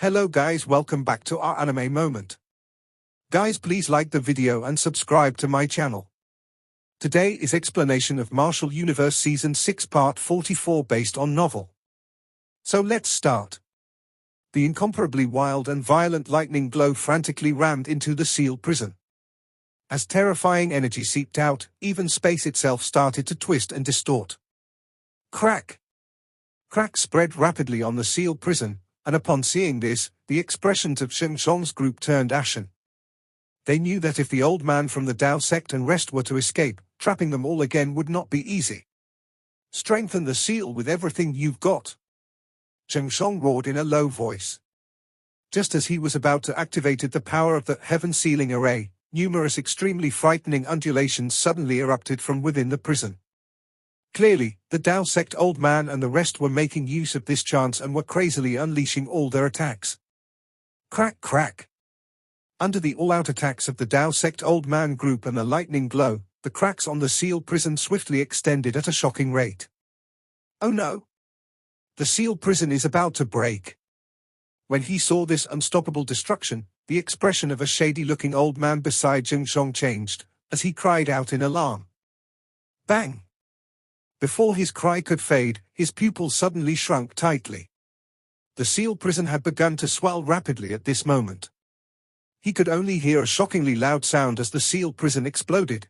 Hello guys, welcome back to our anime moment. Guys, please like the video and subscribe to my channel. Today is explanation of Martial Universe Season 6 Part 44 based on novel. So let's start. The incomparably wild and violent lightning glow frantically rammed into the sealed prison. As terrifying energy seeped out, even space itself started to twist and distort. Crack! Crack spread rapidly on the sealed prison, and upon seeing this, the expressions of Sheng Zhong's group turned ashen. They knew that if the old man from the Dao sect and rest were to escape, trapping them all again would not be easy. Strengthen the seal with everything you've got. Sheng Zhong roared in a low voice. Just as he was about to activate the power of the heaven sealing array, numerous extremely frightening undulations suddenly erupted from within the prison. Clearly, the Dao sect old man and the rest were making use of this chance and were crazily unleashing all their attacks. Crack crack! Under the all-out attacks of the Dao sect old man group and the lightning glow, the cracks on the sealed prison swiftly extended at a shocking rate. Oh no! The sealed prison is about to break. When he saw this unstoppable destruction, the expression of a shady-looking old man beside Sheng Zhong changed, as he cried out in alarm. Bang! Before his cry could fade, his pupils suddenly shrunk tightly. The sealed prison had begun to swell rapidly at this moment. He could only hear a shockingly loud sound as the sealed prison exploded.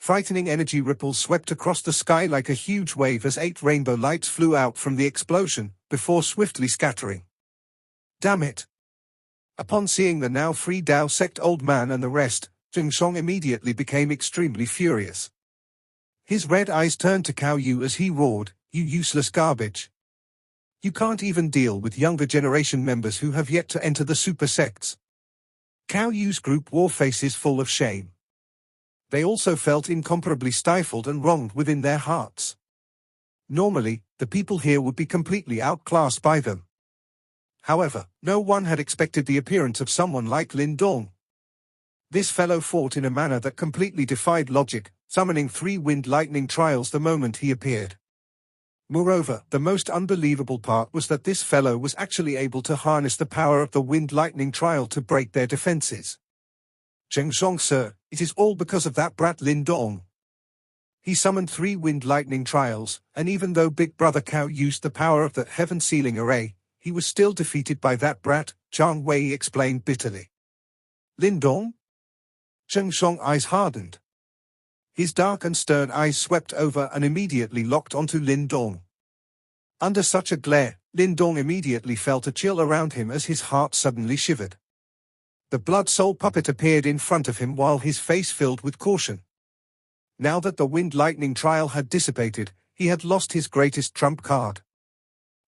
Frightening energy ripples swept across the sky like a huge wave as 8 rainbow lights flew out from the explosion, before swiftly scattering. Damn it! Upon seeing the now free Dao sect old man and the rest, Sheng Zhong immediately became extremely furious. His red eyes turned to Cao Yu as he roared, "You useless garbage! You can't even deal with younger generation members who have yet to enter the super sects." Cao Yu's group wore faces full of shame. They also felt incomparably stifled and wronged within their hearts. Normally, the people here would be completely outclassed by them. However, no one had expected the appearance of someone like Lin Dong. This fellow fought in a manner that completely defied logic, summoning 3 wind lightning trials the moment he appeared. Moreover, the most unbelievable part was that this fellow was actually able to harness the power of the wind lightning trial to break their defenses. Sheng Zhong, sir, it is all because of that brat Lin Dong. He summoned 3 wind lightning trials, and even though Big Brother Cao used the power of the heaven sealing array, he was still defeated by that brat, Zhang Wei explained bitterly. Lin Dong? Sheng Zhong's eyes hardened. His dark and stern eyes swept over and immediately locked onto Lin Dong. Under such a glare, Lin Dong immediately felt a chill around him as his heart suddenly shivered. The blood soul puppet appeared in front of him while his face filled with caution. Now that the wind lightning trial had dissipated, he had lost his greatest trump card.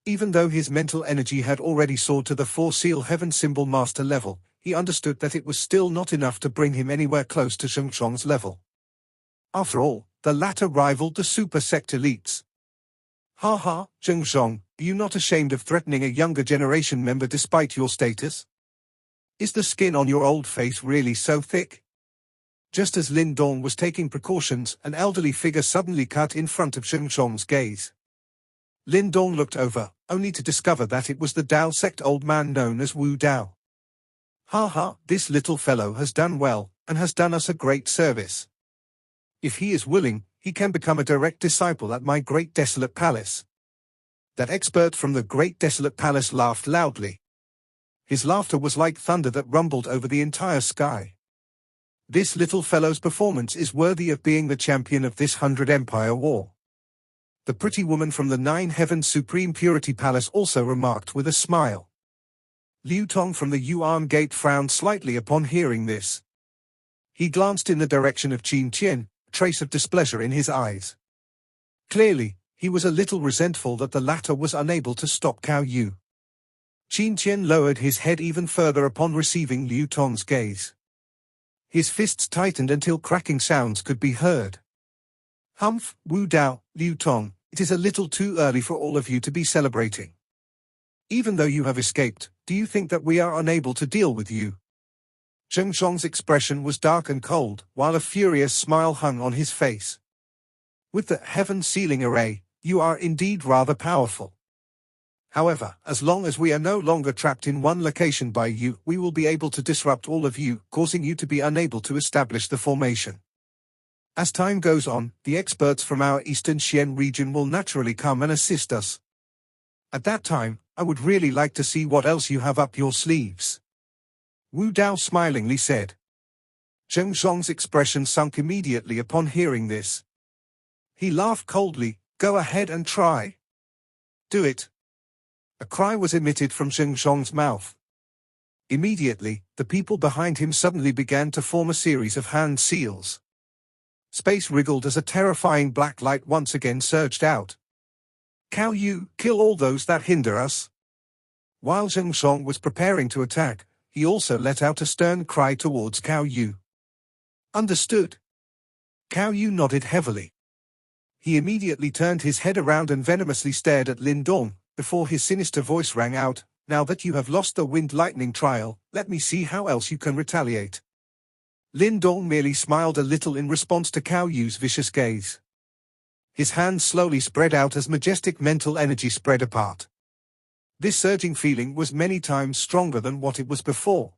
Even though his mental energy had already soared to the 4 seal heaven symbol master level, he understood that it was still not enough to bring him anywhere close to Sheng Zhong's level. After all, the latter rivaled the super sect elites. Ha ha, Sheng Zhong, are you not ashamed of threatening a younger generation member despite your status? Is the skin on your old face really so thick? Just as Lin Dong was taking precautions, an elderly figure suddenly cut in front of Sheng Zhong's gaze. Lin Dong looked over, only to discover that it was the Dao sect old man known as Wu Dao. Ha ha, this little fellow has done well, and has done us a great service. If he is willing, he can become a direct disciple at my great desolate palace. That expert from the great desolate palace laughed loudly. His laughter was like thunder that rumbled over the entire sky. This little fellow's performance is worthy of being the champion of this 100 Empire war. The pretty woman from the 9 Heavens Supreme Purity Palace also remarked with a smile. Liu Tong from the Yuan Gate frowned slightly upon hearing this. He glanced in the direction of Qin Qian, a trace of displeasure in his eyes. Clearly, he was a little resentful that the latter was unable to stop Cao Yu. Qin Qian lowered his head even further upon receiving Liu Tong's gaze. His fists tightened until cracking sounds could be heard. Humph, Wu Dao, Liu Tong, it is a little too early for all of you to be celebrating. Even though you have escaped, do you think that we are unable to deal with you? Sheng Zhong's expression was dark and cold, while a furious smile hung on his face. With the heaven sealing array, you are indeed rather powerful. However, as long as we are no longer trapped in one location by you, we will be able to disrupt all of you, causing you to be unable to establish the formation. As time goes on, the experts from our Eastern Xian region will naturally come and assist us. At that time, I would really like to see what else you have up your sleeves. Wu Dao smilingly said. Zheng Zhong's expression sunk immediately upon hearing this. He laughed coldly. Go ahead and try. Do it. A cry was emitted from Zheng Zhong's mouth. Immediately, the people behind him suddenly began to form a series of hand seals. Space wriggled as a terrifying black light once again surged out. Cao Yu, kill all those that hinder us. While Zheng Zhong was preparing to attack, he also let out a stern cry towards Cao Yu. Understood. Cao Yu nodded heavily. He immediately turned his head around and venomously stared at Lin Dong, before his sinister voice rang out, now that you have lost the wind lightning trial, let me see how else you can retaliate. Lin Dong merely smiled a little in response to Cao Yu's vicious gaze. His hands slowly spread out as majestic mental energy spread apart. This surging feeling was many times stronger than what it was before.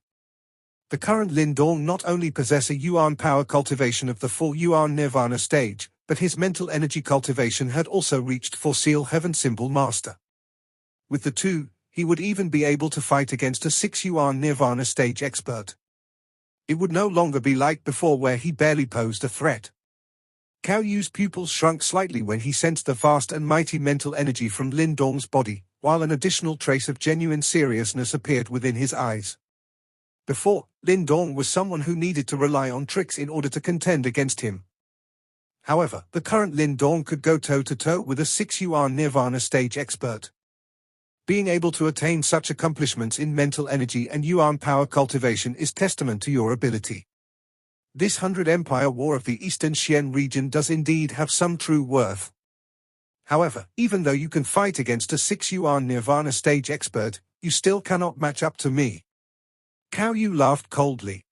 The current Lin Dong not only possesses a Yuan power cultivation of the full Yuan Nirvana stage, but his mental energy cultivation had also reached for Seal Heaven Symbol Master. With the two, he would even be able to fight against a 6 Yuan Nirvana stage expert. It would no longer be like before where he barely posed a threat. Cao Yu's pupils shrunk slightly when he sensed the vast and mighty mental energy from Lin Dong's body, while an additional trace of genuine seriousness appeared within his eyes. Before, Lin Dong was someone who needed to rely on tricks in order to contend against him. However, the current Lin Dong could go toe-to-toe with a 6 Yuan Nirvana stage expert. Being able to attain such accomplishments in mental energy and Yuan power cultivation is testament to your ability. This 100 Empire War of the Eastern Xian region does indeed have some true worth. However, even though you can fight against a 6 Yuan Nirvana stage expert, you still cannot match up to me. Cao Yu laughed coldly.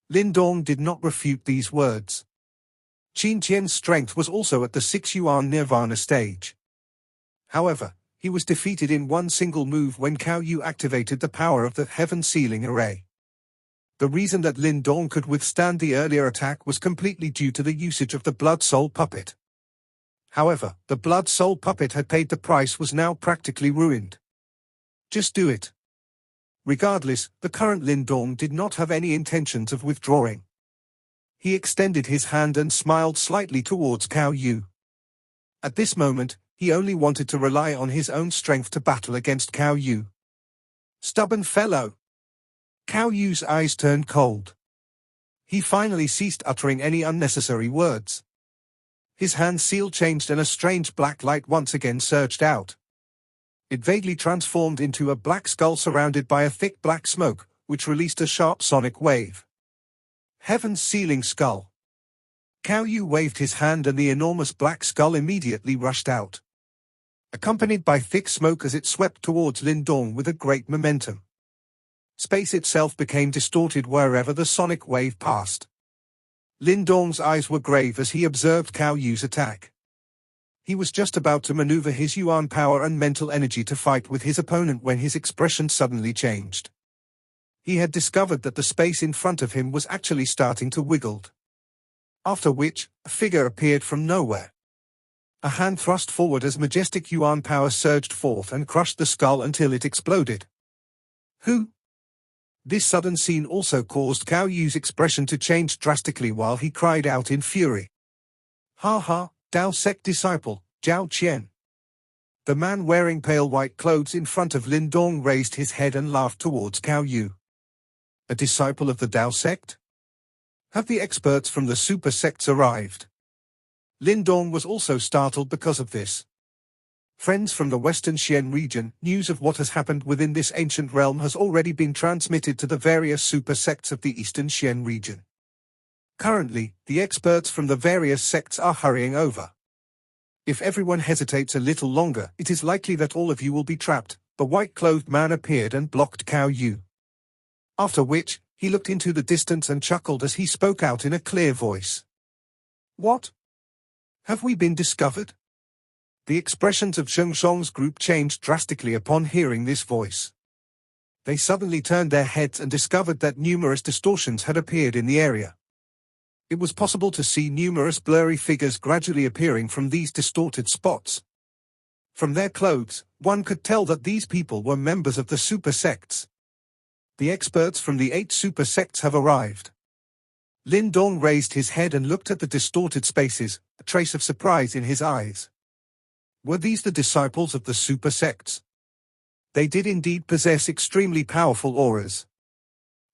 Lin Dong did not refute these words. Qin Qian's strength was also at the 6 Yuan Nirvana stage. However, he was defeated in one single move when Cao Yu activated the power of the Heaven Sealing Array. The reason that Lin Dong could withstand the earlier attack was completely due to the usage of the Blood Soul Puppet. However, the Blood Soul Puppet had paid the price was now practically ruined. Just do it. Regardless, the current Lin Dong did not have any intentions of withdrawing. He extended his hand and smiled slightly towards Cao Yu. At this moment, he only wanted to rely on his own strength to battle against Cao Yu. Stubborn fellow! Cao Yu's eyes turned cold. He finally ceased uttering any unnecessary words. His hand seal changed and a strange black light once again surged out. It vaguely transformed into a black skull surrounded by a thick black smoke, which released a sharp sonic wave. Heaven's Sealing Skull. Cao Yu waved his hand and the enormous black skull immediately rushed out, accompanied by thick smoke as it swept towards Lin Dong with a great momentum. Space itself became distorted wherever the sonic wave passed. Lin Dong's eyes were grave as he observed Cao Yu's attack. He was just about to maneuver his Yuan power and mental energy to fight with his opponent when his expression suddenly changed. He had discovered that the space in front of him was actually starting to wiggle. After which, a figure appeared from nowhere. A hand thrust forward as majestic Yuan power surged forth and crushed the skull until it exploded. Who? This sudden scene also caused Cao Yu's expression to change drastically while he cried out in fury. Ha ha, Dao Sect disciple, Zhao Qian. The man wearing pale white clothes in front of Lin Dong raised his head and laughed towards Cao Yu. A disciple of the Dao Sect? Have the experts from the super sects arrived? Lin Dong was also startled because of this. Friends from the Western Xian region, news of what has happened within this ancient realm has already been transmitted to the various super sects of the Eastern Xian region. Currently, the experts from the various sects are hurrying over. If everyone hesitates a little longer, it is likely that all of you will be trapped. The white-clothed man appeared and blocked Cao Yu. After which, he looked into the distance and chuckled as he spoke out in a clear voice. What? Have we been discovered? The expressions of Zheng Zhong's group changed drastically upon hearing this voice. They suddenly turned their heads and discovered that numerous distortions had appeared in the area. It was possible to see numerous blurry figures gradually appearing from these distorted spots. From their clothes, one could tell that these people were members of the super sects. The experts from the 8 super sects have arrived. Lin Dong raised his head and looked at the distorted spaces, a trace of surprise in his eyes. Were these the disciples of the super sects? They did indeed possess extremely powerful auras.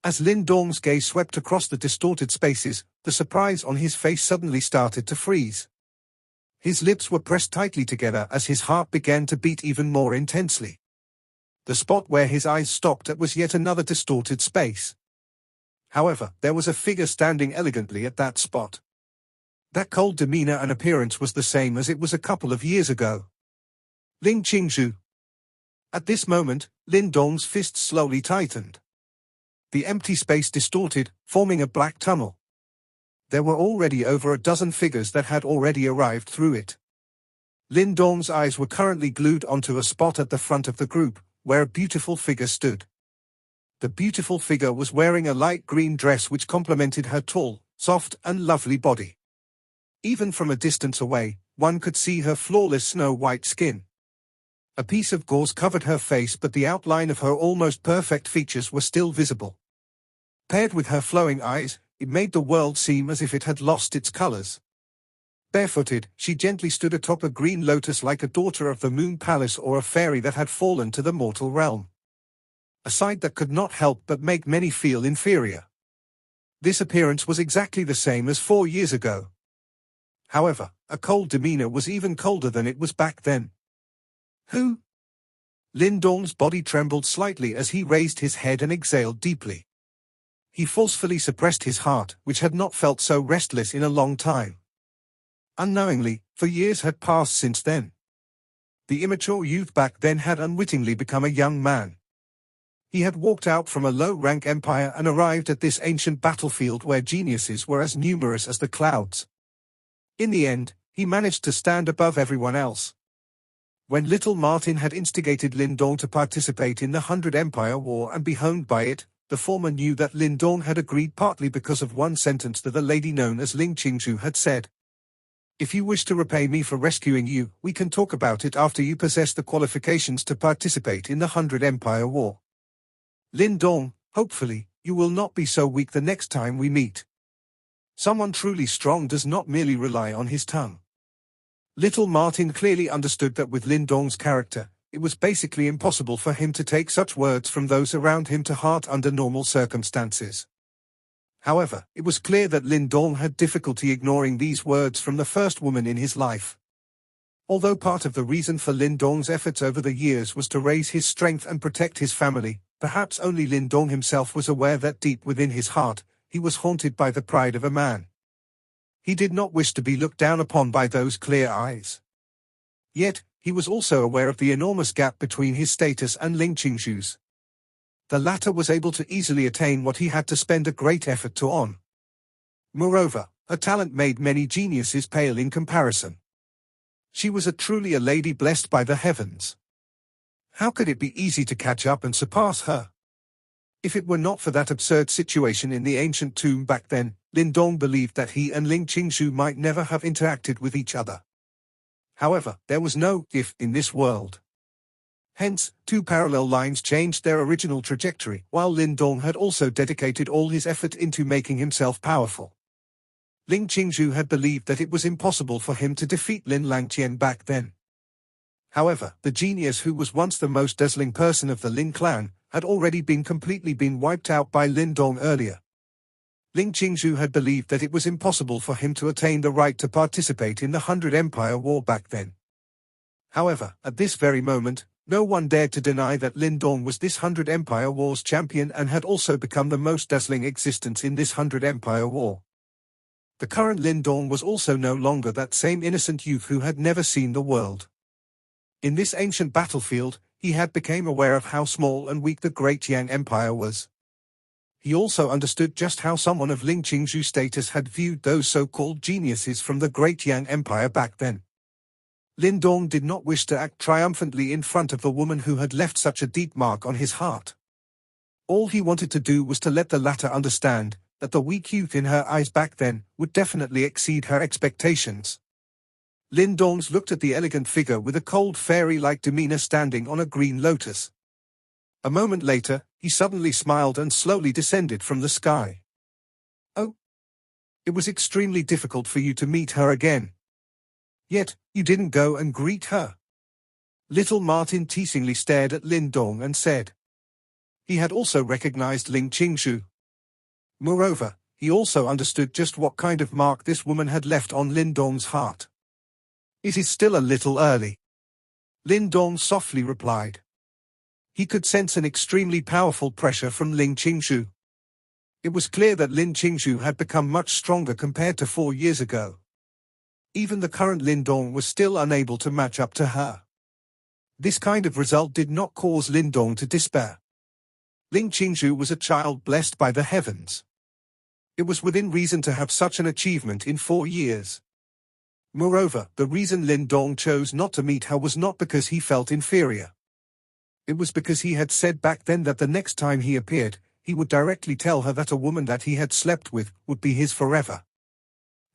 As Lin Dong's gaze swept across the distorted spaces, the surprise on his face suddenly started to freeze. His lips were pressed tightly together as his heart began to beat even more intensely. The spot where his eyes stopped at was yet another distorted space. However, there was a figure standing elegantly at that spot. That cold demeanor and appearance was the same as it was a couple of years ago. Ling Qingzhu. At this moment, Lin Dong's fists slowly tightened. The empty space distorted, forming a black tunnel. There were already over a dozen figures that had already arrived through it. Lin Dong's eyes were currently glued onto a spot at the front of the group, where a beautiful figure stood. The beautiful figure was wearing a light green dress which complemented her tall, soft and lovely body. Even from a distance away, one could see her flawless snow-white skin. A piece of gauze covered her face, but the outline of her almost perfect features were still visible. Paired with her flowing eyes, it made the world seem as if it had lost its colors. Barefooted, she gently stood atop a green lotus like a daughter of the Moon Palace or a fairy that had fallen to the mortal realm. A sight that could not help but make many feel inferior. This appearance was exactly the same as 4 years ago. However, a cold demeanor was even colder than it was back then. Who? Lin Dong's body trembled slightly as he raised his head and exhaled deeply. He forcefully suppressed his heart, which had not felt so restless in a long time. Unknowingly, for years had passed since then. The immature youth back then had unwittingly become a young man. He had walked out from a low-rank empire and arrived at this ancient battlefield where geniuses were as numerous as the clouds. In the end, he managed to stand above everyone else. When little Martin had instigated Lin Dong to participate in the 100 Empire War and be honed by it, the former knew that Lin Dong had agreed partly because of one sentence that a lady known as Ling Qingzhu had said. If you wish to repay me for rescuing you, we can talk about it after you possess the qualifications to participate in the 100 Empire War. Lin Dong, hopefully, you will not be so weak the next time we meet. Someone truly strong does not merely rely on his tongue. Little Martin clearly understood that with Lin Dong's character, it was basically impossible for him to take such words from those around him to heart under normal circumstances. However, it was clear that Lin Dong had difficulty ignoring these words from the first woman in his life. Although part of the reason for Lin Dong's efforts over the years was to raise his strength and protect his family, perhaps only Lin Dong himself was aware that deep within his heart, he was haunted by the pride of a man. He did not wish to be looked down upon by those clear eyes. Yet, he was also aware of the enormous gap between his status and Ling Qingzhu's. The latter was able to easily attain what he had to spend a great effort to on. Moreover, her talent made many geniuses pale in comparison. She was truly a lady blessed by the heavens. How could it be easy to catch up and surpass her? If it were not for that absurd situation in the ancient tomb back then, Lin Dong believed that he and Ling Qingzhu might never have interacted with each other. However, there was no if in this world. Hence, 2 parallel lines changed their original trajectory, while Lin Dong had also dedicated all his effort into making himself powerful. Ling Qingzhu had believed that it was impossible for him to defeat Lin Langqian back then. However, the genius who was once the most dazzling person of the Lin clan, had already completely been wiped out by Lin Dong earlier. Ling Qingzhu had believed that it was impossible for him to attain the right to participate in the 100 Empire War back then. However, at this very moment, no one dared to deny that Lin Dong was this 100 Empire War's champion and had also become the most dazzling existence in this 100 Empire War. The current Lin Dong was also no longer that same innocent youth who had never seen the world. In this ancient battlefield, he had become aware of how small and weak the Great Yang Empire was. He also understood just how someone of Ling Qingzhu's status had viewed those so-called geniuses from the Great Yang Empire back then. Lin Dong did not wish to act triumphantly in front of the woman who had left such a deep mark on his heart. All he wanted to do was to let the latter understand that the weak youth in her eyes back then would definitely exceed her expectations. Lin Dong looked at the elegant figure with a cold fairy-like demeanor standing on a green lotus. A moment later, he suddenly smiled and slowly descended from the sky. Oh. It was extremely difficult for you to meet her again. Yet, you didn't go and greet her. Little Martin teasingly stared at Lin Dong and said. He had also recognized Ling Qingshu. Moreover, he also understood just what kind of mark this woman had left on Lin Dong's heart. It is still a little early. Lin Dong softly replied. He could sense an extremely powerful pressure from Ling Qingshu. It was clear that Lin Qingshu had become much stronger compared to 4 years ago. Even the current Lin Dong was still unable to match up to her. This kind of result did not cause Lin Dong to despair. Ling Qingshu was a child blessed by the heavens. It was within reason to have such an achievement in 4 years. Moreover, the reason Lin Dong chose not to meet her was not because he felt inferior. It was because he had said back then that the next time he appeared, he would directly tell her that a woman that he had slept with would be his forever.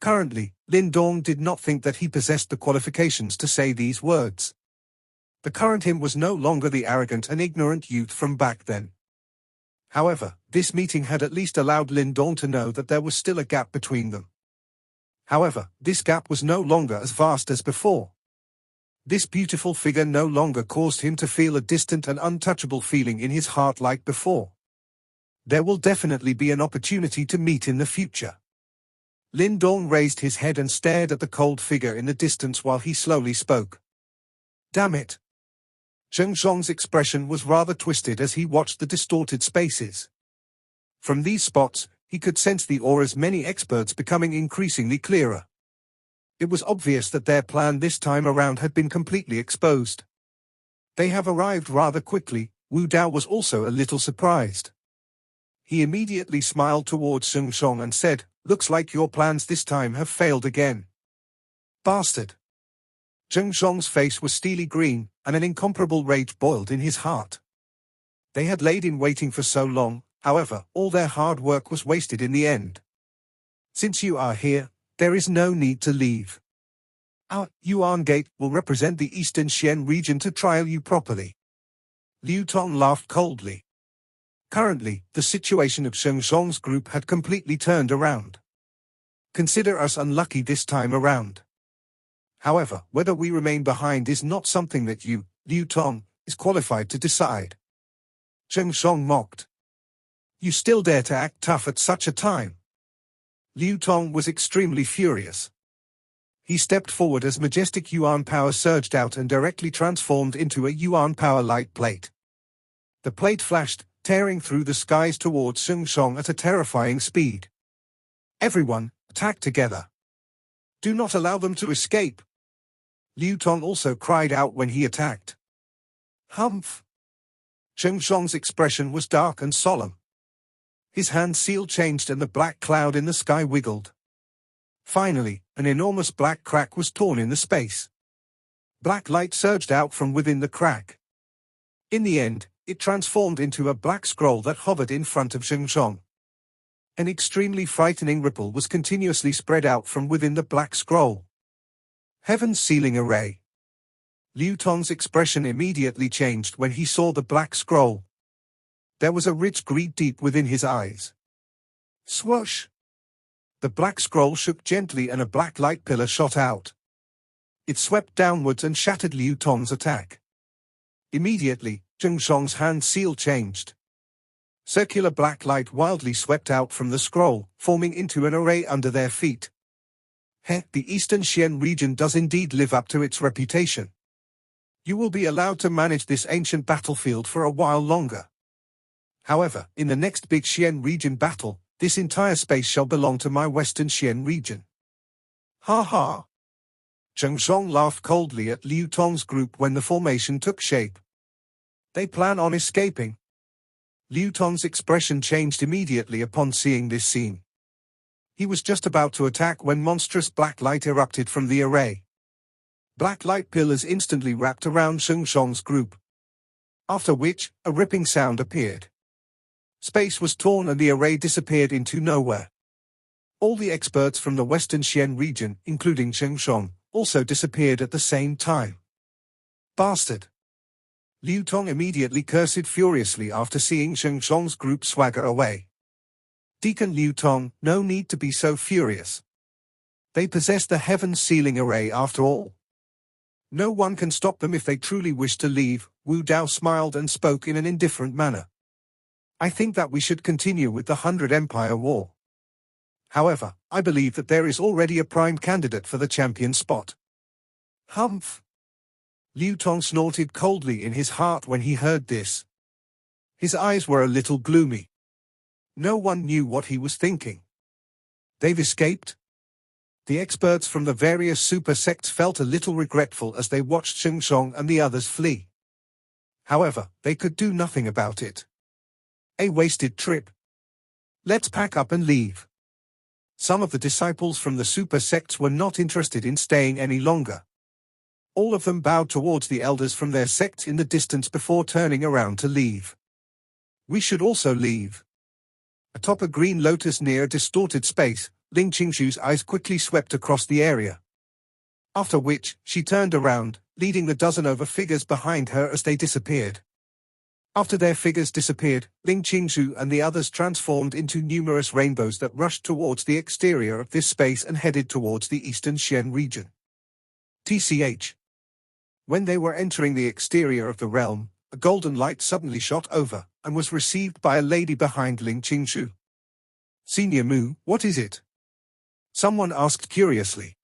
Currently, Lin Dong did not think that he possessed the qualifications to say these words. The current him was no longer the arrogant and ignorant youth from back then. However, this meeting had at least allowed Lin Dong to know that there was still a gap between them. However, this gap was no longer as vast as before. This beautiful figure no longer caused him to feel a distant and untouchable feeling in his heart like before. There will definitely be an opportunity to meet in the future. Lin Dong raised his head and stared at the cold figure in the distance while he slowly spoke. Damn it! Zheng Zhong's expression was rather twisted as he watched the distorted spaces. From these spots, he could sense the auras many experts becoming increasingly clearer. It was obvious that their plan this time around had been completely exposed. They have arrived rather quickly. Wu Dao was also a little surprised. He immediately smiled towards Zheng Zhong and said, "Looks like your plans this time have failed again." Bastard! Zheng Zhong's face was steely green, and an incomparable rage boiled in his heart. They had laid in waiting for so long, however, all their hard work was wasted in the end. Since you are here, there is no need to leave. Our Yuan Gate will represent the Eastern Xian region to trial you properly. Liu Tong laughed coldly. Currently, the situation of Zheng Zhong's group had completely turned around. Consider us unlucky this time around. However, whether we remain behind is not something that you, Liu Tong, is qualified to decide. Zheng Zhong mocked. You still dare to act tough at such a time? Liu Tong was extremely furious. He stepped forward as majestic Yuan power surged out and directly transformed into a Yuan power light plate. The plate flashed, tearing through the skies towards Zheng Zhong at a terrifying speed. Everyone, attack together. Do not allow them to escape. Liu Tong also cried out when he attacked. Humph! Zheng Zhong's expression was dark and solemn. His hand seal changed and the black cloud in the sky wiggled. Finally, an enormous black crack was torn in the space. Black light surged out from within the crack. In the end, it transformed into a black scroll that hovered in front of Zheng Zhong. An extremely frightening ripple was continuously spread out from within the black scroll. Heaven's sealing array. Liu Tong's expression immediately changed when he saw the black scroll. There was a rich greed deep within his eyes. Swoosh! The black scroll shook gently and a black light pillar shot out. It swept downwards and shattered Liu Tong's attack. Immediately, Zheng Zhong's hand seal changed. Circular black light wildly swept out from the scroll, forming into an array under their feet. The Eastern Xian region does indeed live up to its reputation. You will be allowed to manage this ancient battlefield for a while longer. However, in the next big Xian region battle, this entire space shall belong to my Western Xian region. Ha ha! Zheng Zhong laughed coldly at Liu Tong's group when the formation took shape. They plan on escaping. Liu Tong's expression changed immediately upon seeing this scene. He was just about to attack when monstrous black light erupted from the array. Black light pillars instantly wrapped around Shengshong's group. After which, a ripping sound appeared. Space was torn and the array disappeared into nowhere. All the experts from the Western Xian region, including Shengshong, also disappeared at the same time. Bastard! Liu Tong immediately cursed furiously after seeing Shengshong's group swagger away. Deacon Liu Tong, no need to be so furious. They possess the heaven-sealing array after all. No one can stop them if they truly wish to leave. Wu Dao smiled and spoke in an indifferent manner. I think that we should continue with the 100 Empire War. However, I believe that there is already a prime candidate for the champion spot. Humph! Liu Tong snorted coldly in his heart when he heard this. His eyes were a little gloomy. No one knew what he was thinking. They've escaped? The experts from the various super sects felt a little regretful as they watched Shengshong and the others flee. However, they could do nothing about it. A wasted trip. Let's pack up and leave. Some of the disciples from the super sects were not interested in staying any longer. All of them bowed towards the elders from their sect in the distance before turning around to leave. We should also leave. Atop a green lotus near a distorted space, Ling Qingshu's eyes quickly swept across the area. After which, she turned around, leading the dozen over figures behind her as they disappeared. After their figures disappeared, Ling Qingshu and the others transformed into numerous rainbows that rushed towards the exterior of this space and headed towards the Eastern Xian region. TCH. When they were entering the exterior of the realm, a golden light suddenly shot over, and was received by a lady behind Ling Qingshu. Senior Mu, what is it? Someone asked curiously.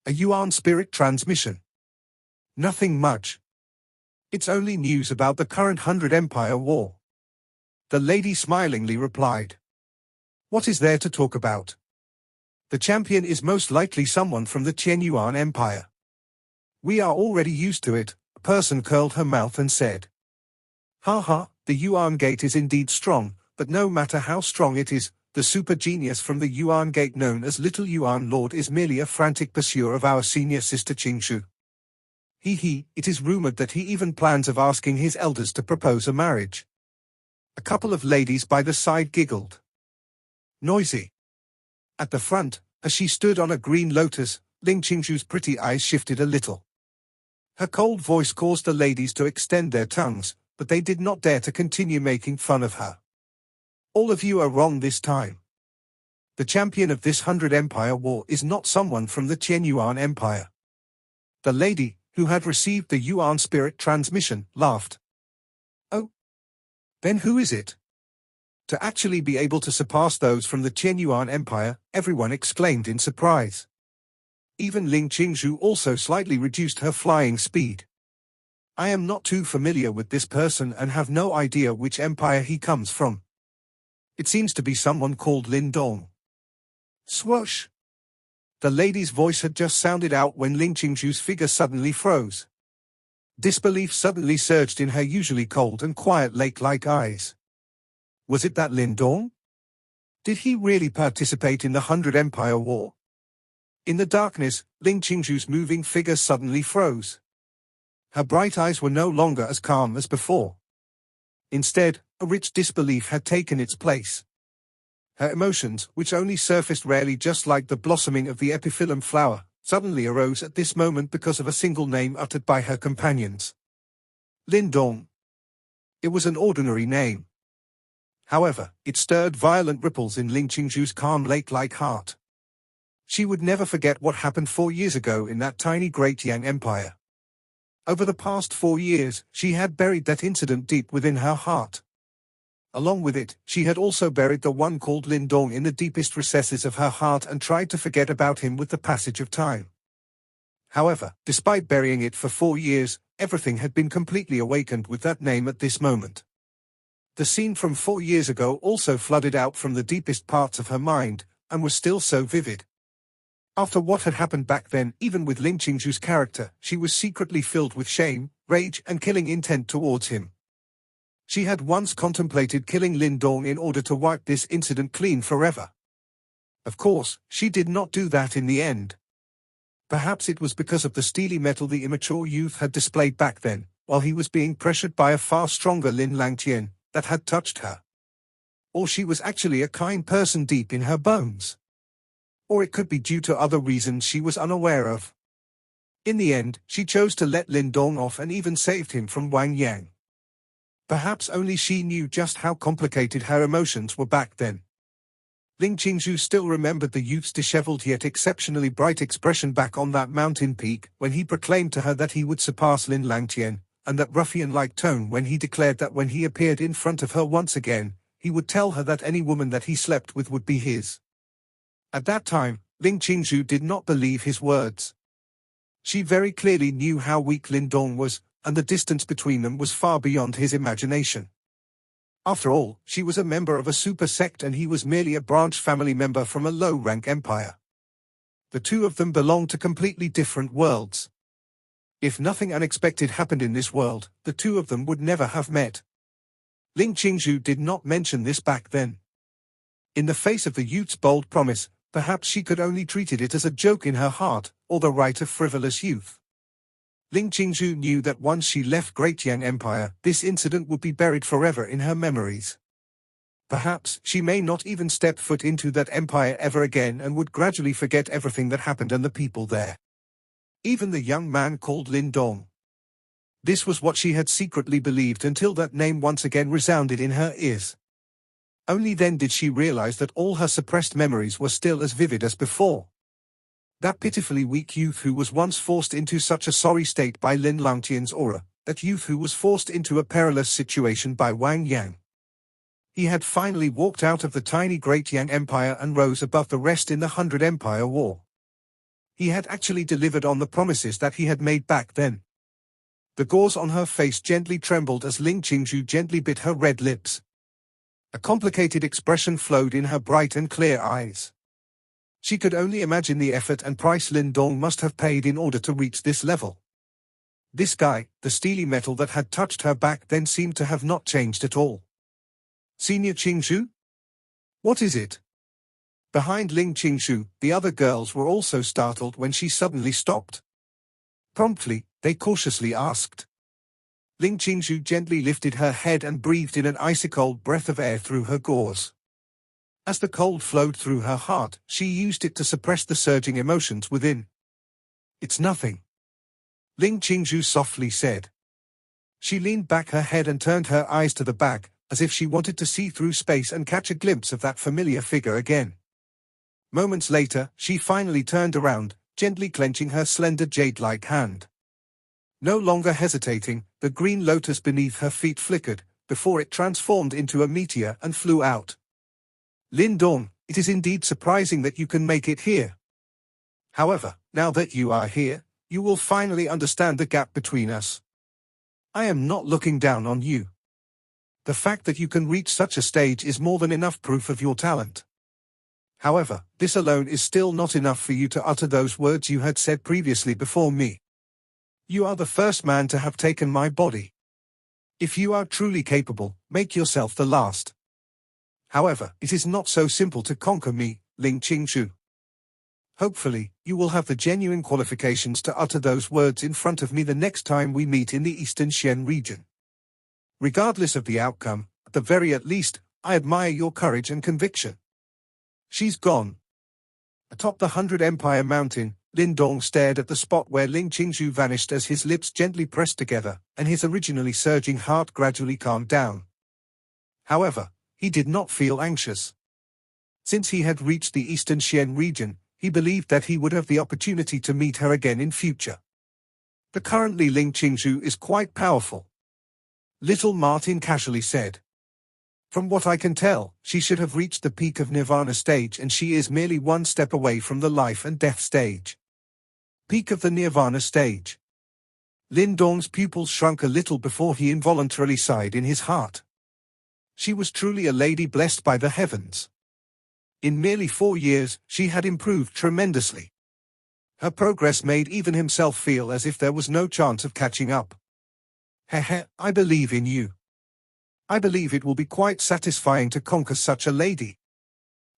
A Yuan spirit transmission. Nothing much. It's only news about the current 100 Empire War. The lady smilingly replied. What is there to talk about? The champion is most likely someone from the Qian Yuan Empire. We are already used to it, a person curled her mouth and said. Ha, the Yuan Gate is indeed strong, but no matter how strong it is, the super genius from the Yuan Gate known as Little Yuan Lord is merely a frantic pursuer of our senior sister Qingshu. It is rumored that he even plans of asking his elders to propose a marriage. A couple of ladies by the side giggled. Noisy. At the front, as she stood on a green lotus, Ling Qingshu's pretty eyes shifted a little. Her cold voice caused the ladies to extend their tongues, but they did not dare to continue making fun of her. All of you are wrong this time. The champion of this 100 Empire War is not someone from the Qian Yuan Empire. The lady, who had received the Yuan spirit transmission, laughed. Oh? Then who is it? To actually be able to surpass those from the Qian Yuan Empire, everyone exclaimed in surprise. Even Ling Qingshu also slightly reduced her flying speed. I am not too familiar with this person and have no idea which empire he comes from. It seems to be someone called Lin Dong. Swoosh! The lady's voice had just sounded out when Ling Qingshu's figure suddenly froze. Disbelief suddenly surged in her usually cold and quiet lake-like eyes. Was it that Lin Dong? Did he really participate in the 100 Empire War? In the darkness, Ling Qingshu's moving figure suddenly froze. Her bright eyes were no longer as calm as before. Instead, a rich disbelief had taken its place. Her emotions, which only surfaced rarely just like the blossoming of the epiphyllum flower, suddenly arose at this moment because of a single name uttered by her companions. Lin Dong. It was an ordinary name. However, it stirred violent ripples in Ling Qingshu's calm lake-like heart. She would never forget what happened 4 years ago in that tiny Great Yang Empire. Over the past 4 years, she had buried that incident deep within her heart. Along with it, she had also buried the one called Lin Dong in the deepest recesses of her heart and tried to forget about him with the passage of time. However, despite burying it for 4 years, everything had been completely awakened with that name at this moment. The scene from 4 years ago also flooded out from the deepest parts of her mind, and was still so vivid. After what had happened back then, even with Ling Qingshu's character, she was secretly filled with shame, rage and killing intent towards him. She had once contemplated killing Lin Dong in order to wipe this incident clean forever. Of course, she did not do that in the end. Perhaps it was because of the steely metal the immature youth had displayed back then, while he was being pressured by a far stronger Lin Langtian, that had touched her. Or she was actually a kind person deep in her bones. Or it could be due to other reasons she was unaware of. In the end, she chose to let Lin Dong off and even saved him from Wang Yang. Perhaps only she knew just how complicated her emotions were back then. Ling Qingzhu still remembered the youth's disheveled yet exceptionally bright expression back on that mountain peak when he proclaimed to her that he would surpass Lin Langtian, and that ruffian-like tone when he declared that when he appeared in front of her once again, he would tell her that any woman that he slept with would be his. At that time, Ling Qingzhu did not believe his words. She very clearly knew how weak Lin Dong was, and the distance between them was far beyond his imagination. After all, she was a member of a super sect and he was merely a branch family member from a low-rank empire. The two of them belonged to completely different worlds. If nothing unexpected happened in this world, the two of them would never have met. Ling Qingzhu did not mention this back then. In the face of the youth's bold promise, perhaps she could only treated it as a joke in her heart, or the right of frivolous youth. Ling Qingzhu knew that once she left Great Yang Empire, this incident would be buried forever in her memories. Perhaps she may not even step foot into that empire ever again and would gradually forget everything that happened and the people there. Even the young man called Lin Dong. This was what she had secretly believed until that name once again resounded in her ears. Only then did she realize that all her suppressed memories were still as vivid as before. That pitifully weak youth who was once forced into such a sorry state by Lin Langtian's aura, that youth who was forced into a perilous situation by Wang Yang. He had finally walked out of the tiny Great Yang Empire and rose above the rest in the 100 Empire War. He had actually delivered on the promises that he had made back then. The gauze on her face gently trembled as Ling Qingzhu gently bit her red lips. A complicated expression flowed in her bright and clear eyes. She could only imagine the effort and price Lin Dong must have paid in order to reach this level. This guy, the steely metal that had touched her back then, seemed to have not changed at all. Senior Qingzhu? What is it? Behind Ling Qingzhu, the other girls were also startled when she suddenly stopped. Promptly, they cautiously asked. Ling Qingzhu gently lifted her head and breathed in an icy-cold breath of air through her gauze. As the cold flowed through her heart, she used it to suppress the surging emotions within. It's nothing. Ling Qingzhu softly said. She leaned back her head and turned her eyes to the back, as if she wanted to see through space and catch a glimpse of that familiar figure again. Moments later, she finally turned around, gently clenching her slender jade-like hand. No longer hesitating, the green lotus beneath her feet flickered, before it transformed into a meteor and flew out. Lin Dong, it is indeed surprising that you can make it here. However, now that you are here, you will finally understand the gap between us. I am not looking down on you. The fact that you can reach such a stage is more than enough proof of your talent. However, this alone is still not enough for you to utter those words you had said previously before me. You are the first man to have taken my body. If you are truly capable, make yourself the last. However, it is not so simple to conquer me, Ling Qingzhu. Hopefully, you will have the genuine qualifications to utter those words in front of me the next time we meet in the Eastern Xian region. Regardless of the outcome, at the very least, I admire your courage and conviction. She's gone. Atop the 100 Empire Mountain, Lin Dong stared at the spot where Ling Qingzhu vanished as his lips gently pressed together, and his originally surging heart gradually calmed down. However, he did not feel anxious. Since he had reached the Eastern Xian region, he believed that he would have the opportunity to meet her again in future. But currently Ling Qingzhu is quite powerful. Little Martin casually said. From what I can tell, she should have reached the peak of Nirvana stage and she is merely one step away from the life and death stage. Peak of the Nirvana stage. Lin Dong's pupils shrunk a little before he involuntarily sighed in his heart. She was truly a lady blessed by the heavens. In merely 4 years, she had improved tremendously. Her progress made even himself feel as if there was no chance of catching up. Hehe, I believe in you. I believe it will be quite satisfying to conquer such a lady.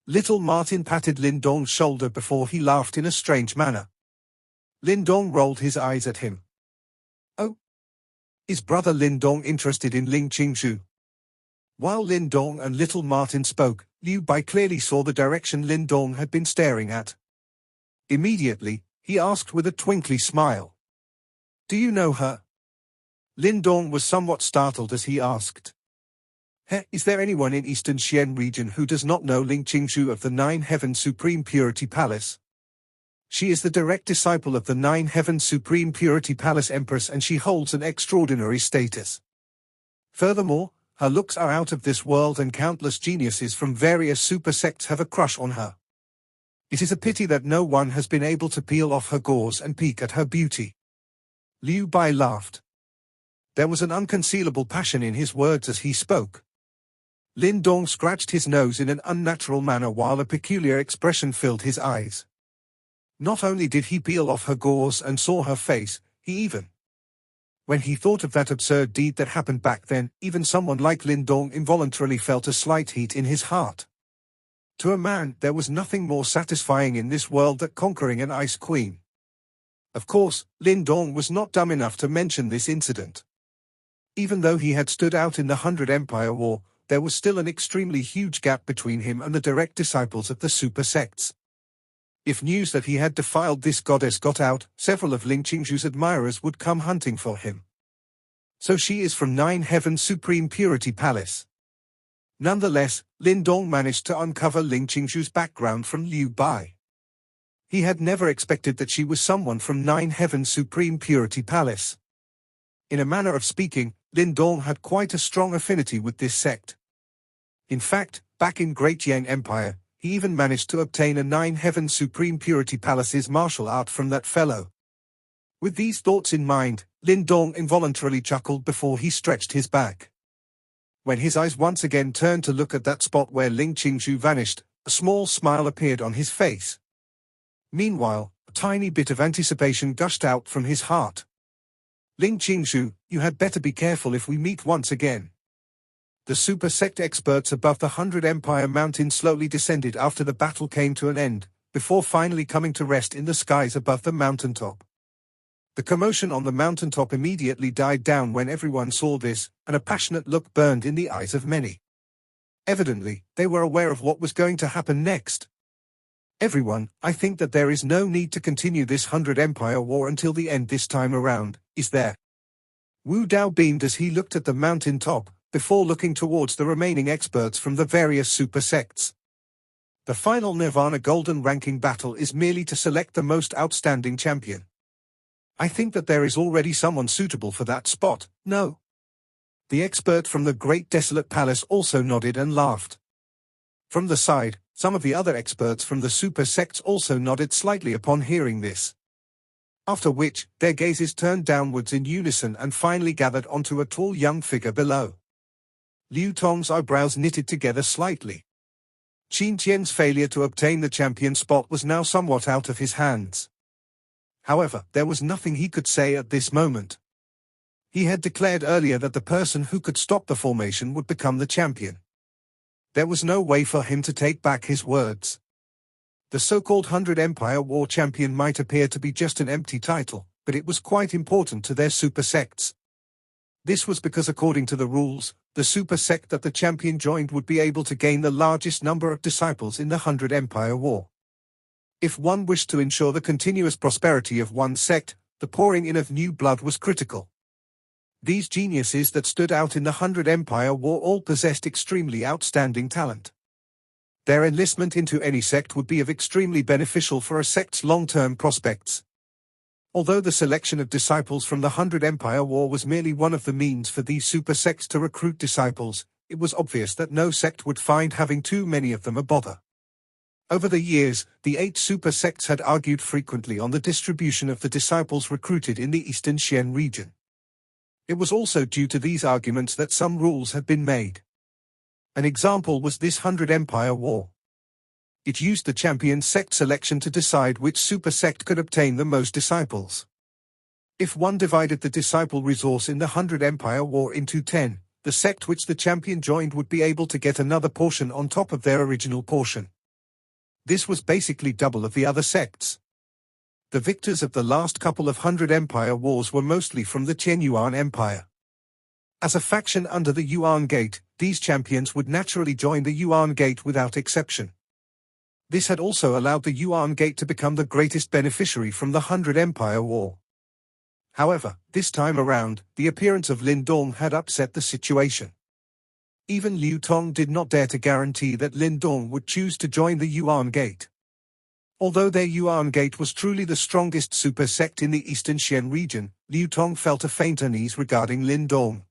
Little Martin patted Lin Dong's shoulder before he laughed in a strange manner. Lindong rolled his eyes at him. Oh? Is brother Lindong interested in Ling Qingzhu? While Lindong and little Martin spoke, Liu Bai clearly saw the direction Lindong had been staring at. Immediately, he asked with a twinkly smile. Do you know her? Lindong was somewhat startled as he asked. Is there anyone in Eastern Xian region who does not know Ling Qingzhu of the Nine Heaven Supreme Purity Palace? She is the direct disciple of the Nine Heaven Supreme Purity Palace Empress, and she holds an extraordinary status. Furthermore, her looks are out of this world, and countless geniuses from various super sects have a crush on her. It is a pity that no one has been able to peel off her gauze and peek at her beauty. Liu Bai laughed. There was an unconcealable passion in his words as he spoke. Lindong scratched his nose in an unnatural manner while a peculiar expression filled his eyes. Not only did he peel off her gauze and saw her face, when he thought of that absurd deed that happened back then, even someone like Lindong involuntarily felt a slight heat in his heart. To a man, there was nothing more satisfying in this world than conquering an ice queen. Of course, Lindong was not dumb enough to mention this incident. Even though he had stood out in the 100 Empire War, there was still an extremely huge gap between him and the direct disciples of the super sects. If news that he had defiled this goddess got out, several of Ling Qingzhu's admirers would come hunting for him. So she is from Nine Heaven Supreme Purity Palace. Nonetheless, Lindong managed to uncover Ling Qingzhu's background from Liu Bai. He had never expected that she was someone from Nine Heaven Supreme Purity Palace. In a manner of speaking, Lindong had quite a strong affinity with this sect. In fact, back in Great Yang Empire, he even managed to obtain a Nine Heaven Supreme Purity Palace's martial art from that fellow. With these thoughts in mind, Lindong involuntarily chuckled before he stretched his back. When his eyes once again turned to look at that spot where Ling Qingzhu vanished, a small smile appeared on his face. Meanwhile, a tiny bit of anticipation gushed out from his heart. Ling Qingzhu, you had better be careful if we meet once again. The super sect experts above the 100 Empire Mountain slowly descended after the battle came to an end, before finally coming to rest in the skies above the mountaintop. The commotion on the mountaintop immediately died down when everyone saw this, and a passionate look burned in the eyes of many. Evidently, they were aware of what was going to happen next. Everyone, I think that there is no need to continue this 100 Empire War until the end this time around, is there? Wu Dao beamed as he looked at the mountain top, before looking towards the remaining experts from the various super sects. The final Nirvana Golden Ranking battle is merely to select the most outstanding champion. I think that there is already someone suitable for that spot, no? The expert from the Great Desolate Palace also nodded and laughed. From the side, some of the other experts from the super sects also nodded slightly upon hearing this. After which, their gazes turned downwards in unison and finally gathered onto a tall young figure below. Liu Tong's eyebrows knitted together slightly. Qin Tian's failure to obtain the champion spot was now somewhat out of his hands. However, there was nothing he could say at this moment. He had declared earlier that the person who could stop the formation would become the champion. There was no way for him to take back his words. The so-called 100 Empire War champion might appear to be just an empty title, but it was quite important to their super sects. This was because according to the rules, the super sect that the champion joined would be able to gain the largest number of disciples in the 100 Empire War. If one wished to ensure the continuous prosperity of one sect, the pouring in of new blood was critical. These geniuses that stood out in the 100 Empire War all possessed extremely outstanding talent. Their enlistment into any sect would be of extremely beneficial for a sect's long-term prospects. Although the selection of disciples from the 100 Empire War was merely one of the means for these super sects to recruit disciples, it was obvious that no sect would find having too many of them a bother. Over the years, the 8 super sects had argued frequently on the distribution of the disciples recruited in the Eastern Xian region. It was also due to these arguments that some rules had been made. An example was this 100 Empire War. It used the champion sect selection to decide which super sect could obtain the most disciples. If one divided the disciple resource in the 100 Empire War into 10, the sect which the champion joined would be able to get another portion on top of their original portion. This was basically double of the other sects. The victors of the last couple of hundred empire wars were mostly from the Qianyuan Empire. As a faction under the Yuan Gate, these champions would naturally join the Yuan Gate without exception. This had also allowed the Yuan Gate to become the greatest beneficiary from the Hundred Empire War. However, this time around, the appearance of Lin Dong had upset the situation. Even Liu Tong did not dare to guarantee that Lin Dong would choose to join the Yuan Gate. Although their Yuan Gate was truly the strongest super sect in the Eastern Xian region, Liu Tong felt a faint unease regarding Lin Dong.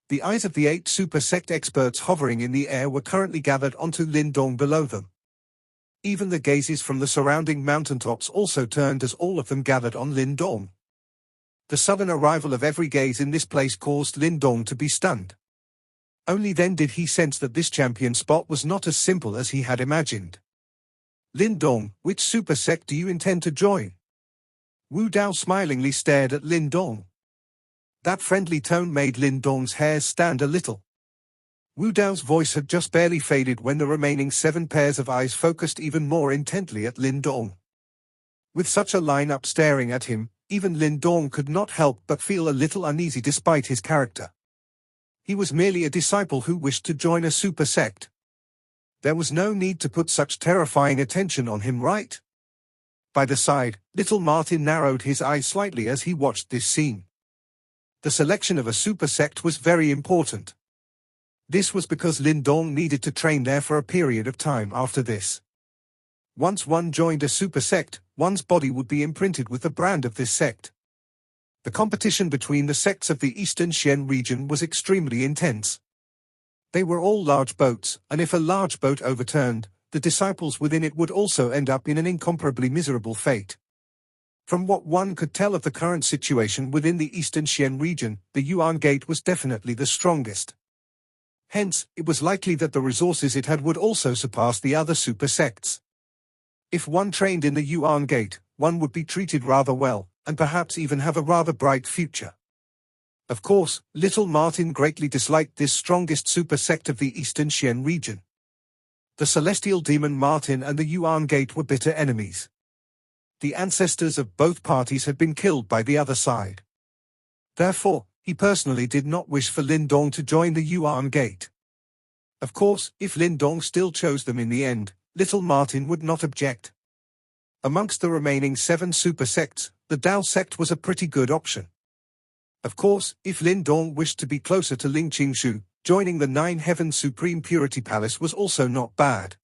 The eyes of the 8 super sect experts hovering in the air were currently gathered onto Lin Dong below them. Even the gazes from the surrounding mountaintops also turned as all of them gathered on Lin Dong. The sudden arrival of every gaze in this place caused Lin Dong to be stunned. Only then did he sense that this champion spot was not as simple as he had imagined. Lin Dong, which super sect do you intend to join? Wu Dao smilingly stared at Lin Dong. That friendly tone made Lin Dong's hairs stand a little. Wu Dao's voice had just barely faded when the remaining 7 pairs of eyes focused even more intently at Lin Dong. With such a lineup staring at him, even Lin Dong could not help but feel a little uneasy despite his character. He was merely a disciple who wished to join a super sect. There was no need to put such terrifying attention on him, right? By the side, little Martin narrowed his eyes slightly as he watched this scene. The selection of a super sect was very important. This was because Lin Dong needed to train there for a period of time after this. Once one joined a super sect, one's body would be imprinted with the brand of this sect. The competition between the sects of the Eastern Xian region was extremely intense. They were all large boats, and if a large boat overturned, the disciples within it would also end up in an incomparably miserable fate. From what one could tell of the current situation within the Eastern Xian region, the Yuan Gate was definitely the strongest. Hence, it was likely that the resources it had would also surpass the other super sects. If one trained in the Yuan Gate, one would be treated rather well, and perhaps even have a rather bright future. Of course, little Martin greatly disliked this strongest super sect of the Eastern Xian region. The celestial demon Martin and the Yuan Gate were bitter enemies. The ancestors of both parties had been killed by the other side. Therefore, he personally did not wish for Lin Dong to join the Yuan Gate. Of course, if Lin Dong still chose them in the end, little Martin would not object. Amongst the remaining 7 super sects, the Dao sect was a pretty good option. Of course, if Lin Dong wished to be closer to Ling Qingshu, joining the 9 Heaven Supreme Purity Palace was also not bad.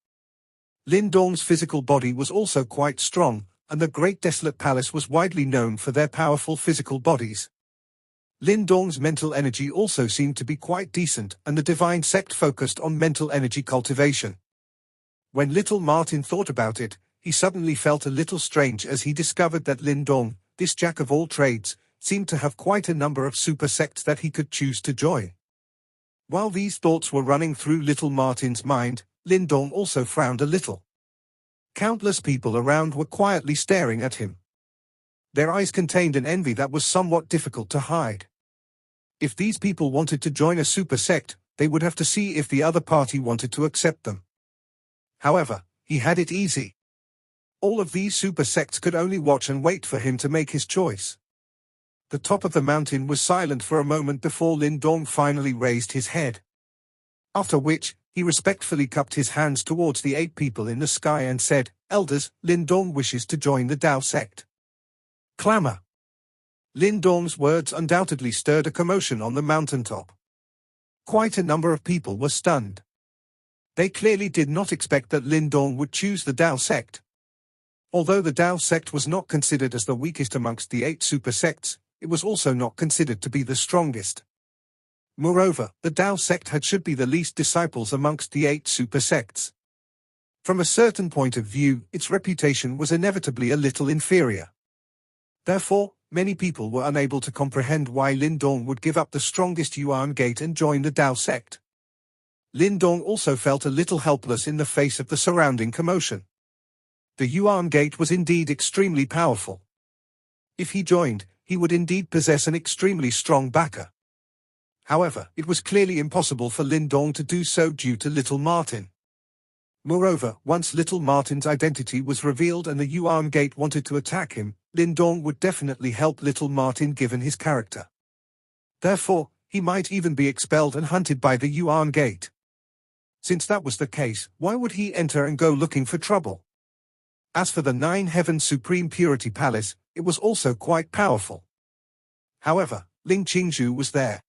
Lin Dong's physical body was also quite strong, and the Great Desolate Palace was widely known for their powerful physical bodies. Lin Dong's mental energy also seemed to be quite decent, and the Divine Sect focused on mental energy cultivation. When little Martin thought about it, he suddenly felt a little strange as he discovered that Lin Dong, this jack of all trades, seemed to have quite a number of super sects that he could choose to join. While these thoughts were running through little Martin's mind, Lin Dong also frowned a little. Countless people around were quietly staring at him. Their eyes contained an envy that was somewhat difficult to hide. If these people wanted to join a super sect, they would have to see if the other party wanted to accept them. However, he had it easy. All of these super sects could only watch and wait for him to make his choice. The top of the mountain was silent for a moment before Lin Dong finally raised his head. After which, he respectfully cupped his hands towards the 8 people in the sky and said, "Elders, Lin Dong wishes to join the Dao sect." Clamor. Lin Dong's words undoubtedly stirred a commotion on the mountaintop. Quite a number of people were stunned. They clearly did not expect that Lin Dong would choose the Dao sect. Although the Dao sect was not considered as the weakest amongst the 8 super sects, it was also not considered to be the strongest. Moreover, the Dao sect should be the least disciples amongst the 8 super sects. From a certain point of view, its reputation was inevitably a little inferior. Therefore, many people were unable to comprehend why Lin Dong would give up the strongest Yuan Gate and join the Dao sect. Lin Dong also felt a little helpless in the face of the surrounding commotion. The Yuan Gate was indeed extremely powerful. If he joined, he would indeed possess an extremely strong backer. However, it was clearly impossible for Lin Dong to do so due to little Martin. Moreover, once little Martin's identity was revealed and the Yuan Gate wanted to attack him, Lin Dong would definitely help little Martin given his character. Therefore, he might even be expelled and hunted by the Yuan Gate. Since that was the case, why would he enter and go looking for trouble? As for the Nine Heavens Supreme Purity Palace, it was also quite powerful. However, Ling Qingzhu was there.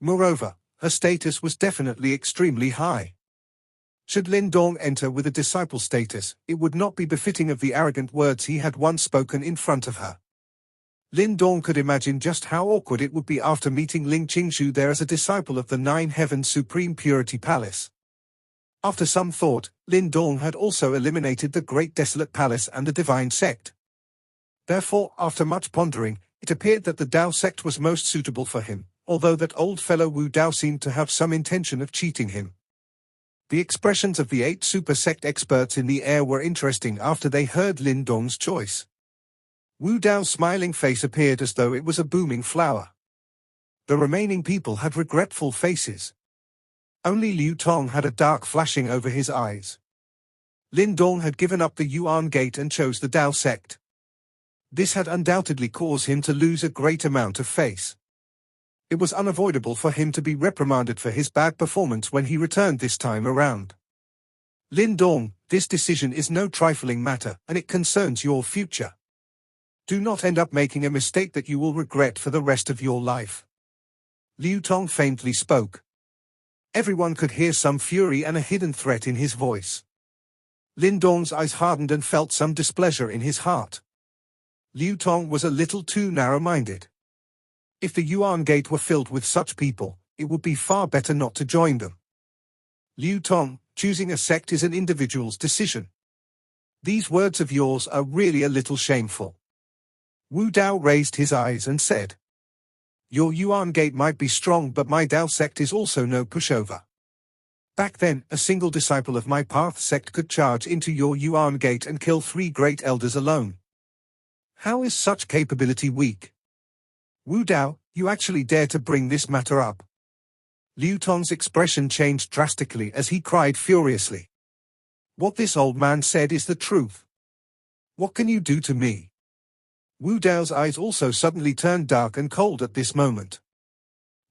Moreover, her status was definitely extremely high. Should Lin Dong enter with a disciple status, it would not be befitting of the arrogant words he had once spoken in front of her. Lin Dong could imagine just how awkward it would be after meeting Ling Qingzhu there as a disciple of the Nine Heavens Supreme Purity Palace. After some thought, Lin Dong had also eliminated the Great Desolate Palace and the Divine Sect. Therefore, after much pondering, it appeared that the Dao sect was most suitable for him, although that old fellow Wu Dao seemed to have some intention of cheating him. The expressions of the 8 super sect experts in the air were interesting after they heard Lin Dong's choice. Wu Dao's smiling face appeared as though it was a booming flower. The remaining people had regretful faces. Only Liu Tong had a dark flashing over his eyes. Lin Dong had given up the Yuan Gate and chose the Dao sect. This had undoubtedly caused him to lose a great amount of face. It was unavoidable for him to be reprimanded for his bad performance when he returned this time around. Lin Dong, this decision is no trifling matter, and it concerns your future. Do not end up making a mistake that you will regret for the rest of your life. Liu Tong faintly spoke. Everyone could hear some fury and a hidden threat in his voice. Lin Dong's eyes hardened and felt some displeasure in his heart. Liu Tong was a little too narrow-minded. If the Yuan Gate were filled with such people, it would be far better not to join them. Liu Tong, choosing a sect is an individual's decision. These words of yours are really a little shameful. Wu Dao raised his eyes and said, Your Yuan Gate might be strong, but my Dao sect is also no pushover. Back then, a single disciple of my path sect could charge into your Yuan Gate and kill 3 great elders alone. How is such capability weak? Wu Dao, you actually dare to bring this matter up? Liu Tong's expression changed drastically as he cried furiously. What this old man said is the truth. What can you do to me? Wu Dao's eyes also suddenly turned dark and cold at this moment.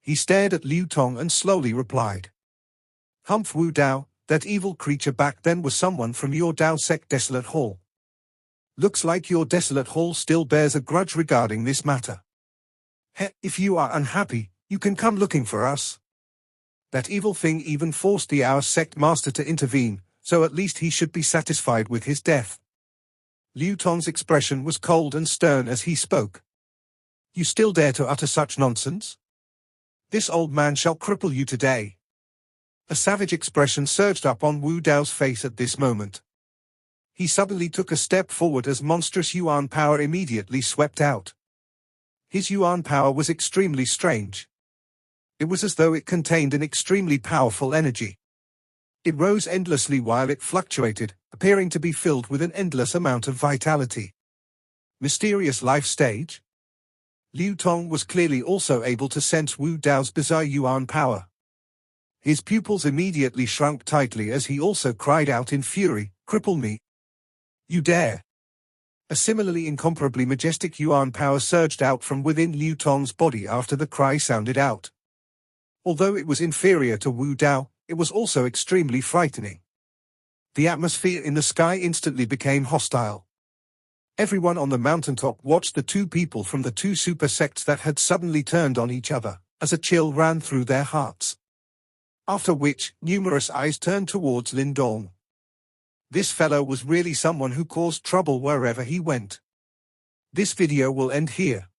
He stared at Liu Tong and slowly replied. Humph, Wu Dao, that evil creature back then was someone from your Dao sect Desolate Hall. Looks like your Desolate Hall still bears a grudge regarding this matter. If you are unhappy, you can come looking for us. That evil thing even forced the our sect master to intervene, so at least he should be satisfied with his death. Liu Tong's expression was cold and stern as he spoke. You still dare to utter such nonsense? This old man shall cripple you today. A savage expression surged up on Wu Dao's face at this moment. He suddenly took a step forward as monstrous Yuan power immediately swept out. His Yuan power was extremely strange. It was as though it contained an extremely powerful energy. It rose endlessly while it fluctuated, appearing to be filled with an endless amount of vitality. Mysterious life stage? Liu Tong was clearly also able to sense Wu Dao's bizarre Yuan power. His pupils immediately shrunk tightly as he also cried out in fury, Cripple me! You dare! A similarly incomparably majestic Yuan power surged out from within Liu Tong's body after the cry sounded out. Although it was inferior to Wu Dao, it was also extremely frightening. The atmosphere in the sky instantly became hostile. Everyone on the mountaintop watched the 2 people from the 2 super sects that had suddenly turned on each other, as a chill ran through their hearts. After which, numerous eyes turned towards Lin Dong. This fellow was really someone who caused trouble wherever he went. This video will end here.